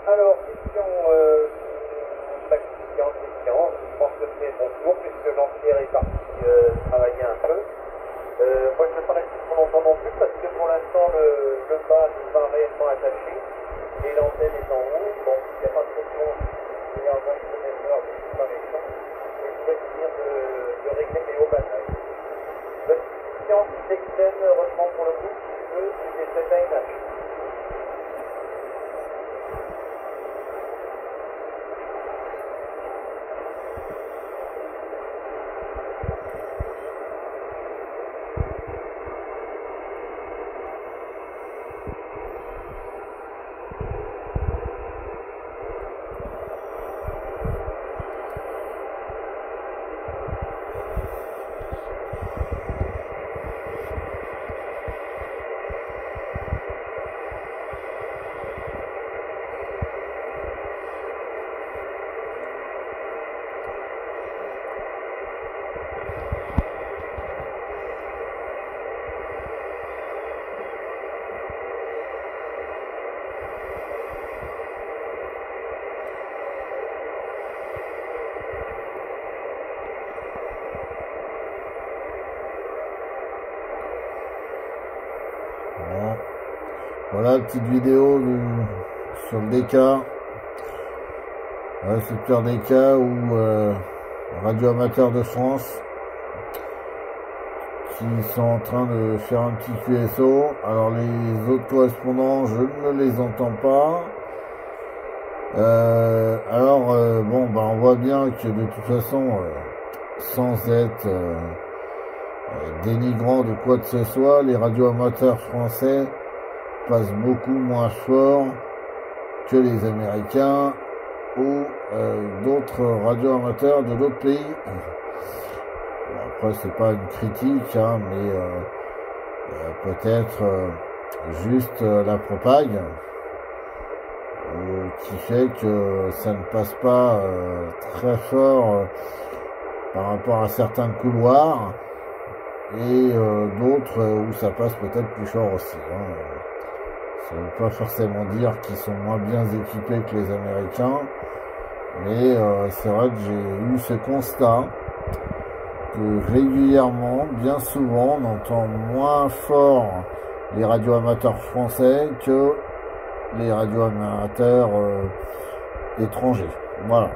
Alors, question, pas question, je pense que c'est mon tour, puisque Jean-Pierre est parti travailler un peu. Moi, je ne vais pas rester trop longtemps non plus, parce que pour l'instant, le bas n'est pas réellement attaché, et l'antenne est en haut, donc il n'y a pas trop de monde, il y a un 20 km/h de disparition, et je vais finir de régler mes hauts bannages. Votre question, c'est que reprend pour le coup, si tu veux, c'est des 7 ANH. Voilà, petite vidéo sur le DK. Ouais, c'est Super DK ou Radio Amateur de France qui sont en train de faire un petit QSO. Alors les autres correspondants, je ne les entends pas. Bon, bah on voit bien que de toute façon, sans être dénigrant de quoi que ce soit, les radios amateurs français passent beaucoup moins fort que les Américains ou d'autres radios amateurs de d'autres pays. Bon, après, c'est pas une critique, hein, mais peut-être juste la propague qui fait que ça ne passe pas très fort par rapport à certains couloirs et d'autres où ça passe peut-être plus fort aussi, hein. Ça ne veut pas forcément dire qu'ils sont moins bien équipés que les Américains, mais c'est vrai que j'ai eu ce constat que régulièrement, bien souvent, on entend moins fort les radios amateurs français que les radios amateurs étrangers. Voilà.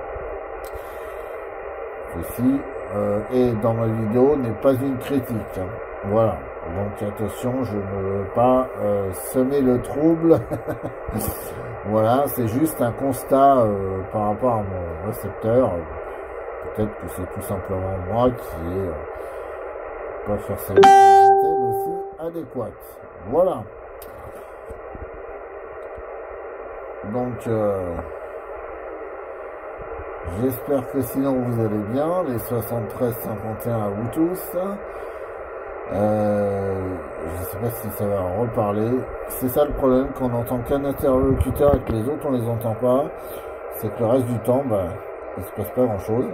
Ceci et dans ma vidéo n'est pas une critique, hein. Voilà. Donc attention, je ne veux pas semer le trouble. Voilà, c'est juste un constat par rapport à mon récepteur. Peut-être que c'est tout simplement moi qui est pas forcément une antenne aussi adéquate. Voilà. Donc j'espère que sinon vous allez bien, les 73-51 à vous tous. Je sais pas si ça va en reparler. C'est ça le problème, quand on n'entend qu'un interlocuteur et que les autres on les entend pas, c'est que le reste du temps, bah, il se passe pas grand chose.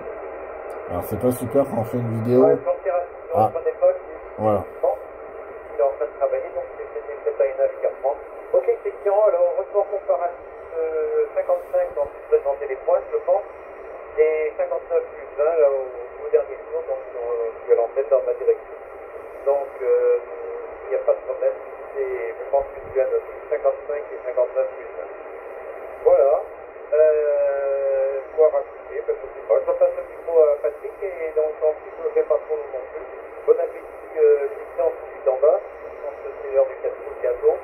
Alors c'est pas super quand on fait une vidéo. Ouais, ah. Voilà. Il est en train de travailler, donc c'est peut-être à une heure qui reprend. Ok, question, alors retour comparatif 55 quand vous présentez les points, je pense, et 59 plus 20 là, au dernier tour, donc je vais l'entrer dans ma direction. Donc, il n'y a pas de problème. Je pense que tu as noté 55 et 59 plus 1. Voilà. Quoi rajouter? Ben, je ne sais pas. Je passe le micro à Patrick et donc ensuite je ne fais pas trop long non plus. Bon appétit, Christian, tout de suite en bas. Je pense que c'est l'heure du gâteau.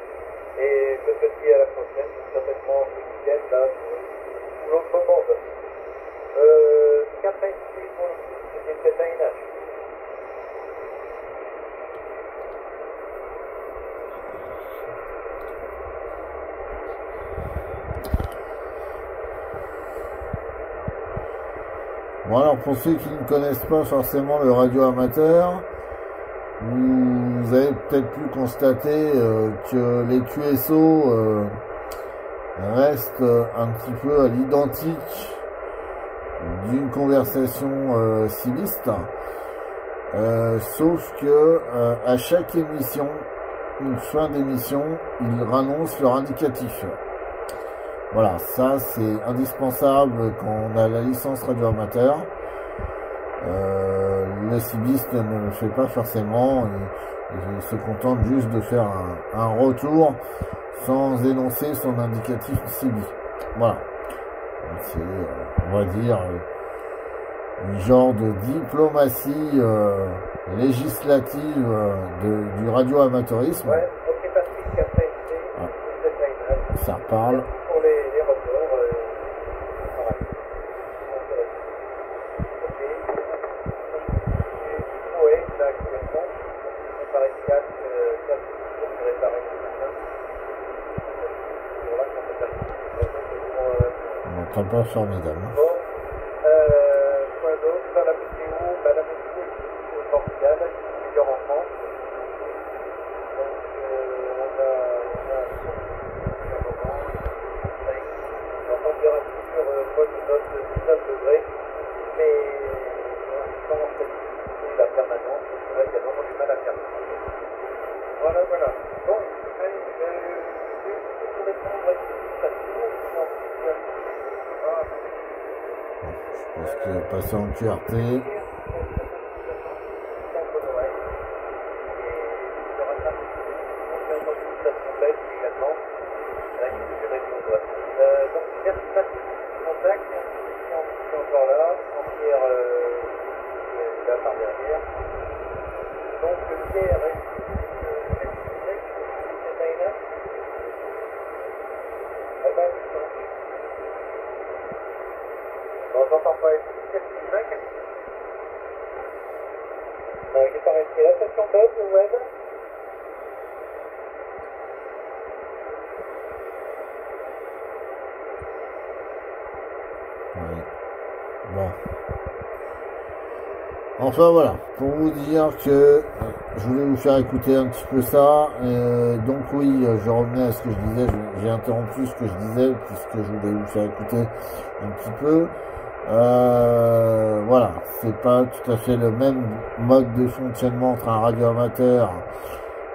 Et je te dis à la prochaine, certainement ce week-end là, pour l'autre monde. 4 ici pour le coup, c'était 7 ANH. Bon alors pour ceux qui ne connaissent pas forcément le radio amateur, vous avez peut-être pu constater que les QSO restent un petit peu à l'identique d'une conversation civiste, sauf que à chaque émission, une fin d'émission, ils rannoncent leur indicatif. Voilà, ça c'est indispensable quand on a la licence radio amateur. Le cibiste ne le fait pas forcément, il se contente juste de faire un retour sans énoncer son indicatif cibi. Voilà, c'est, on va dire, une genre de diplomatie législative du radio-amateurisme. Ouais, ok, Patrick, après, c'est ça reparle. pour les retours. Voilà. Ok. Oui, là, actuellement, réparer 4, 4 pour réparer le matin. Là, quand on fait On n'entend pas formidable. bon, quoi d'autre? La météo, la météo ici au Portugal, il y a en France. Donc, on a la température bonne note de 19 degrés, mais sans la permanence, c'est vrai qu'il y a vraiment du mal à faire. Voilà, voilà. Bon, pour répondre à une question, Je pense que passer en QRT. J'entends pas. Qu'est-ce qu'il fait? Il est pas resté. La station buzz web. Ouais. Bon. Enfin voilà, pour vous dire que je voulais vous faire écouter un petit peu ça. Donc oui, je revenais à ce que je disais, j'ai interrompu ce que je disais puisque je voulais vous faire écouter un petit peu. Voilà, c'est pas tout à fait le même mode de fonctionnement entre un radio amateur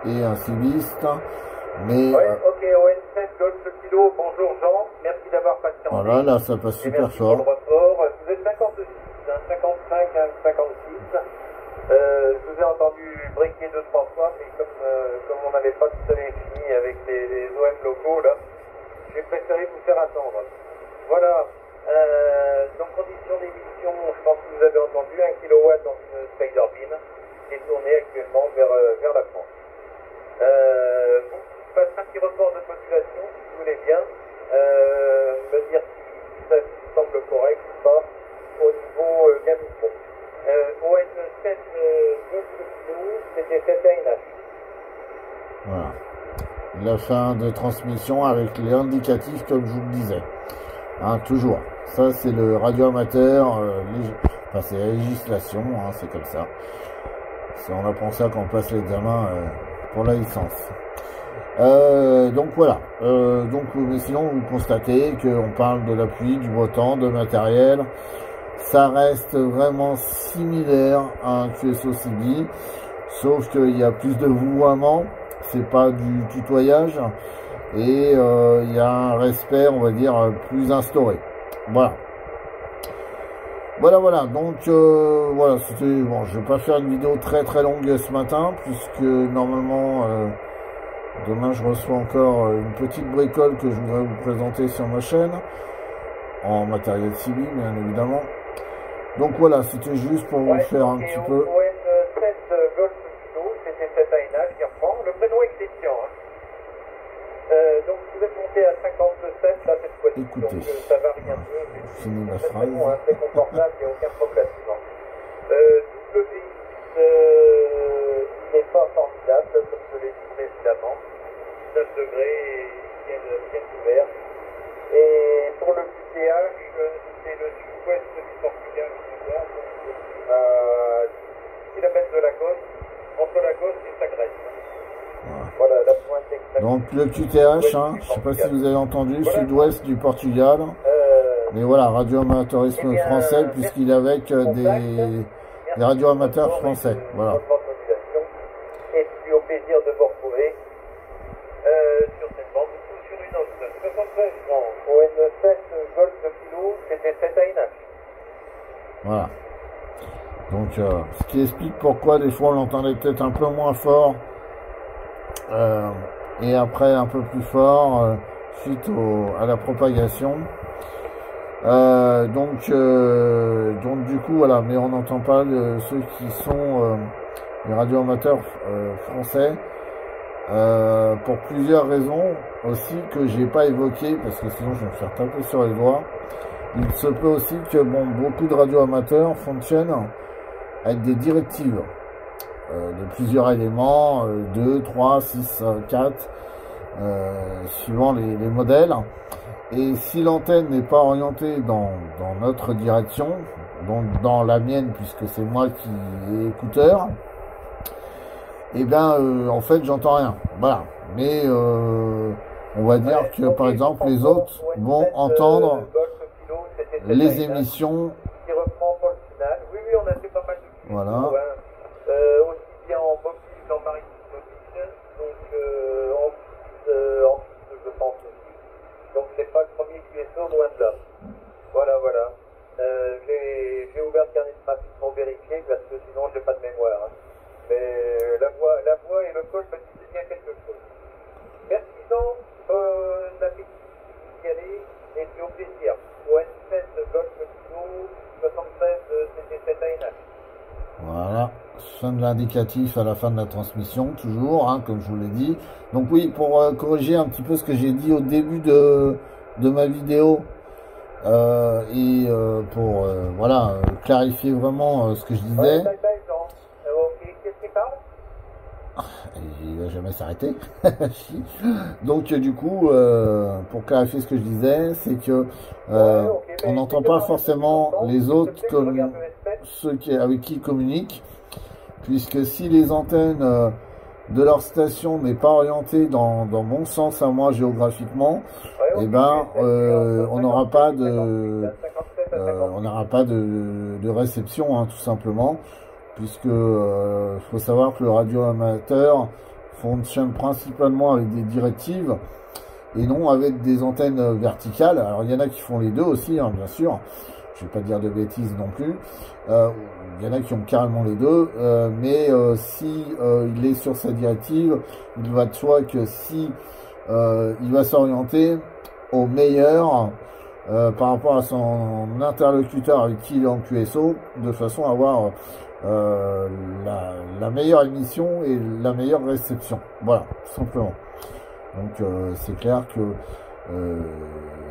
et un cibiste, mais ouais, ok, ON7 Golf Kilo, bonjour Jean, merci d'avoir patienté. voilà, là ça passe super fort. Pour le report. Vous êtes 56, 55 à 56. Je vous ai entendu briquer 2-3 fois, mais comme on n'avait pas tout à fait fini avec les OM locaux, là, j'ai préféré vous faire attendre. Voilà. Donc, condition d'émission, je pense que vous avez entendu, 1 kW dans une Spider-Bean qui est tournée actuellement vers la France. Je passe un petit report de population, si vous voulez bien, me dire si ça vous semble correct ou pas au niveau Gamicro. ON7 Golf Kilo, c'était 7ANH. Voilà. La fin de transmission avec les indicatifs comme je vous le disais. Hein, toujours. Ça c'est le radio amateur, enfin c'est la législation, hein, c'est comme ça. On apprend ça quand on passe l'examen pour la licence. Donc voilà. Mais sinon vous constatez qu'on parle de la pluie, du beau temps, de matériel. Ça reste vraiment similaire à un QSO CB, sauf qu'il y a plus de vouvoiement, c'est pas du tutoyage, et il y a un respect, on va dire, plus instauré. Voilà. Voilà, donc voilà, c'était bon, je vais pas faire une vidéo très longue ce matin, puisque normalement demain je reçois encore une petite bricole que je voudrais vous présenter sur ma chaîne, en matériel civil bien évidemment. Donc voilà, c'était juste pour vous faire un petit peu. ON7 Golf Kilo, c'était 7ANH qui reprend, le prénom exception. Donc vous êtes monté à 57 là cette fois-ci, donc ça va rien peu. Je finis ma phrase. Bon, hein, très confortable, il n'y a aucun problème. WX, il n'est pas formidable, comme je l'ai dit précédemment. 9 degrés et bien ouvert. Et pour le QTH, c'est le sud-ouest du Portugal, à 10 km de la côte, entre la côte et sa Grèce. Voilà, la pointe exacte. Donc le QTH, hein, je ne sais pas si vous avez entendu, voilà. Sud-ouest du Portugal. Mais voilà, radio-amateurisme français, puisqu'il est avec des radio-amateurs français. Voilà. Et puis au plaisir de vous retrouver sur cette bande, sur une autre 73 ans. ON7 Golf Kilo, c'était 7 ANH. Voilà. Donc, ce qui explique pourquoi des fois on l'entendait peut-être un peu moins fort et après un peu plus fort suite à la propagation. Donc du coup voilà, mais on n'entend pas ceux qui sont les radioamateurs français pour plusieurs raisons aussi que j'ai pas évoquées parce que sinon je vais me faire taper sur les doigts. Il se peut aussi que bon, beaucoup de radioamateurs fonctionnent avec des directives de plusieurs éléments, 2, 3, 6, 4, suivant les modèles. Et si l'antenne n'est pas orientée dans notre direction, donc dans la mienne, puisque c'est moi qui ai écouteur, et bien en fait j'entends rien. Voilà. Mais on va dire que par exemple les autres vont entendre les émissions. Qui reprend Paul Final. Oui, on a fait pas mal de vidéos. Voilà. Aussi bien en mobile qu'en maritime mobile. Donc en piste, je pense aussi. Donc c'est pas le premier QSO, loin de là. Voilà. J'ai ouvert le carnet de trafic pour vérifier parce que sinon je n'ai pas de mémoire. Mais la voix et le col me disaient bien quelque chose. Merci donc, l'appétit d'y aller et puis au plaisir. ON7 Golf Kilo 73 CT7 ANH. Voilà, fin de l'indicatif à la fin de la transmission, toujours, hein, comme je vous l'ai dit. Donc oui, pour corriger un petit peu ce que j'ai dit au début de ma vidéo, et pour voilà, clarifier vraiment ce que je disais. Ok, qu'est-ce qui parle? Il va jamais s'arrêter. Donc du coup, pour clarifier ce que je disais, c'est que on n'entend pas forcément les autres comme ceux avec qui ils communiquent, puisque si les antennes de leur station n'est pas orientée dans mon sens à moi géographiquement, et ben on n'aura pas de réception, hein, tout simplement. Puisque faut savoir que le radioamateur fonctionne principalement avec des directives et non avec des antennes verticales. Alors il y en a qui font les deux aussi, hein, bien sûr. Je vais pas dire de bêtises non plus. Il y en a qui ont carrément les deux, mais si il est sur sa directive, il va de soi que si il va s'orienter au meilleur par rapport à son interlocuteur avec qui il est en QSO, de façon à avoir la meilleure émission et la meilleure réception. Voilà, tout simplement. Donc c'est clair que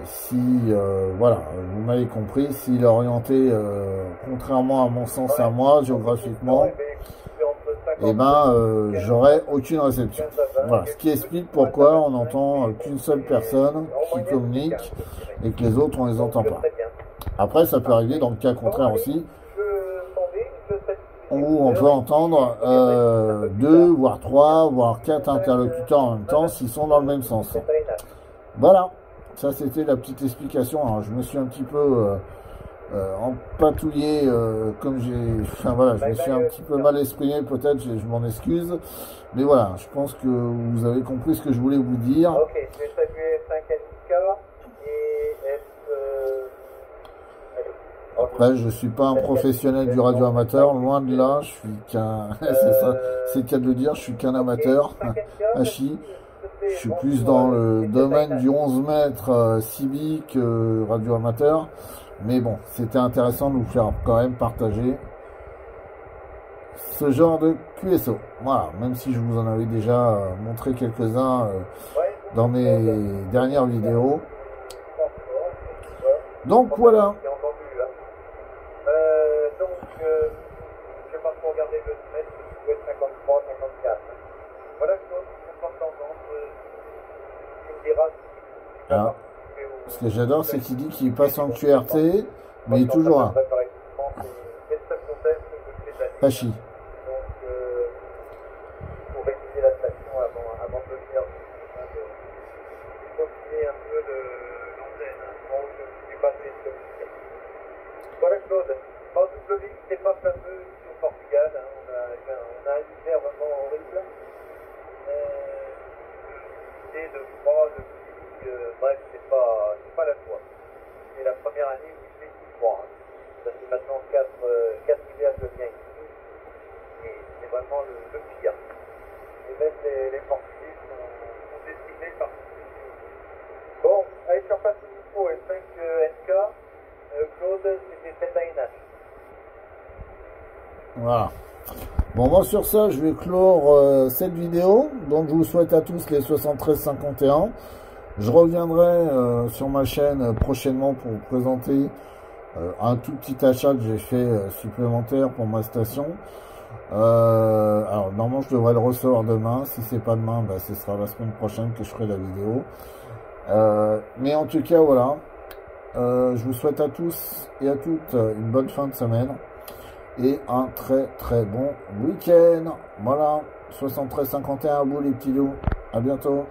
si voilà, vous m'avez compris, s'il est orienté contrairement à mon sens à moi géographiquement, et ben j'aurai aucune réception. Voilà, ce qui explique pourquoi on n'entend qu'une seule personne qui communique et que les autres on les entend pas. Après ça peut arriver dans le cas contraire aussi, où on peut entendre 2, voire 3, voire 4 interlocuteurs en même temps s'ils sont dans le même sens. Voilà, ça c'était la petite explication. Alors, je me suis un petit peu empatouillé, comme enfin voilà, je me suis un petit peu mal exprimé peut-être, je m'en excuse. Mais voilà, je pense que vous avez compris ce que je voulais vous dire. Ok, je vais saluer 5NK et Après, je suis pas un professionnel du radio amateur, loin de là, je suis qu'un, c'est ça, c'est le cas de le dire, je suis qu'un amateur, hachi. Je suis plus dans le domaine du 11 mètres civique, radio amateur. Mais bon, c'était intéressant de vous faire quand même partager ce genre de QSO. Voilà, même si je vous en avais déjà montré quelques-uns dans mes dernières vidéos. Donc voilà. Alors, ce que j'adore, c'est qu'il dit qu'il passe en QRT, mais il est toujours là. Hachi. Pour réviser la station avant de venir, peaufiner un peu l'antenne. Bon, je suis passé sur le site. Voilà Claude. En W, c'est pas fameux ici au Portugal. Hein. On a un hiver vraiment horrible. De froid, de pluie. bref, c'est pas la joie. C'est la première année où il fait tout froid. Hein. Ça fait maintenant 4 hivers que je viens ici, et c'est vraiment le pire. Et même les portugais sont décimés par ce que. Bon, allez, je repasse une info S5 NK. Claude, c'était 7 ANH. Voilà. Bon, moi sur ça, je vais clore cette vidéo. Donc, je vous souhaite à tous les 73-51. Je reviendrai sur ma chaîne prochainement pour vous présenter un tout petit achat que j'ai fait supplémentaire pour ma station. Alors, normalement, je devrais le recevoir demain. Si c'est pas demain, bah, ce sera la semaine prochaine que je ferai la vidéo. Mais en tout cas, voilà. Je vous souhaite à tous et à toutes une bonne fin de semaine. Et un très très bon week-end. Voilà, 73-51 à vous les petits loups. À bientôt.